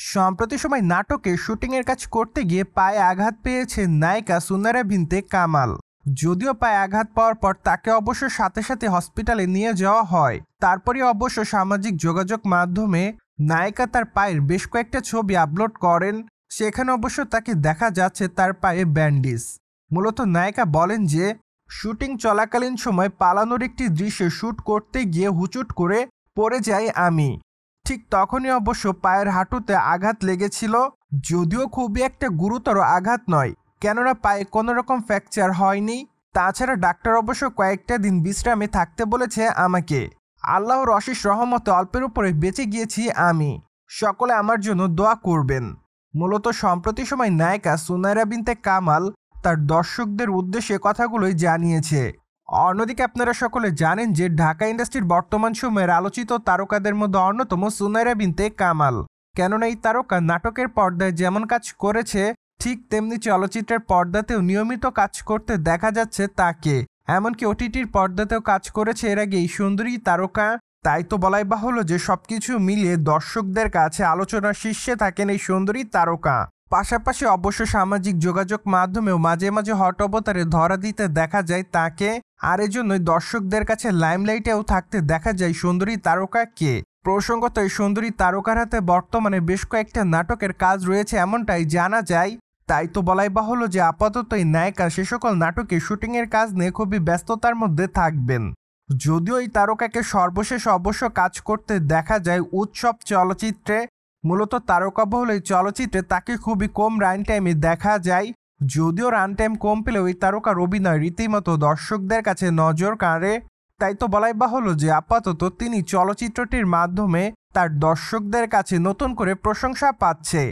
সম্প্রতি সময় নাটকে শুটিংয়ের কাজ করতে গিয়ে পায়ে আঘাত পেয়েছে নায়িকা সুনাইরা বিনতে কামাল। যদিও পায়ে আঘাত পাওয়ার পর তাকে অবশ্য সাথে সাথে হসপিটালে নিয়ে যাওয়া হয়। তারপরে অবশ্য সামাজিক যোগাযোগ মাধ্যমে নায়িকা তার পায়ের বেশ কয়েকটা ছবি আপলোড করেন। সেখানে অবশ্য তাকে দেখা যাচ্ছে তার পায়ে ব্যান্ডেজ। মূলত নায়িকা বলেন যে শুটিং চলাকালীন সময় পালানোর একটি দৃশ্যে শ্যুট করতে গিয়ে হুচুট করে পড়ে যাই আমি। ঠিক তখনই অবশ্য পায়ের হাঁটুতে আঘাত লেগেছিল, যদিও খুবই একটা গুরুতর আঘাত নয়, কেননা পায়ে কোনো রকম ফ্র্যাকচার হয়নি। তাছাড়া ডাক্তার অবশ্য কয়েকটা দিন বিশ্রামে থাকতে বলেছে আমাকে। আল্লাহর অশেষ রহমতে অল্পের উপরে বেঁচে গিয়েছি আমি। সকলে আমার জন্য দোয়া করবেন। মূলত সম্প্রতি সময় নায়িকা সুনাইরা বিনতে কামাল তার দর্শকদের উদ্দেশ্যে কথাগুলোই জানিয়েছে। অন্যদিকে আপনারা সকলে জানেন যে ঢাকা ইন্ডাস্ট্রির বর্তমান সময়ের আলোচিত তারকাদের মধ্যে অন্যতম সুনাইরা বিনতে কামাল। কেননা এই তারকা নাটকের পর্দায় যেমন কাজ করেছে ঠিক তেমনি চলচ্চিত্রের পর্দাতেও নিয়মিত কাজ করতে দেখা যাচ্ছে তাকে। এমনকি ওটিটির পর্দাতেও কাজ করেছে এর আগে এই সুন্দরী তারকা। তাই তো বলাই বাহুল্য যে সবকিছু মিলিয়ে দর্শকদের কাছে আলোচনার শীর্ষে থাকেন এই সুন্দরী তারকা। পাশাপাশি অবশ্য সামাজিক যোগাযোগ মাধ্যমেও মাঝে মাঝে হট অবতারে ধরা দিতে দেখা যায় তাকে। আর এজন্যই দর্শকদের কাছে লাইমলাইটেও থাকতে দেখা যায় সুন্দরী তারকাকে। প্রসঙ্গত এই সুন্দরী তারকার হাতে বর্তমানে বেশ কয়েকটা নাটকের কাজ রয়েছে এমনটাই জানা যায়। তাই তো বলাই বাহুল্য যে আপাতত এই নায়িকা সে সকল নাটকে শুটিংয়ের কাজ নিয়ে খুবই ব্যস্ততার মধ্যে থাকবেন। যদিও এই তারকাকে সর্বশেষ অবশ্য কাজ করতে দেখা যায় উৎসব চলচ্চিত্রে। মূলত তারকাবহুল এই চলচ্চিত্রে তাকে খুবই কম রান টাইমে দেখা যায়। যদিও রান টাইম কম পেলেও এই তারকার অভিনয় রীতিমতো দর্শকদের কাছে নজর কাড়ে। তাই তো বলাই বাহুল্য যে আপাতত তিনি চলচ্চিত্রটির মাধ্যমে তার দর্শকদের কাছে নতুন করে প্রশংসা পাচ্ছে।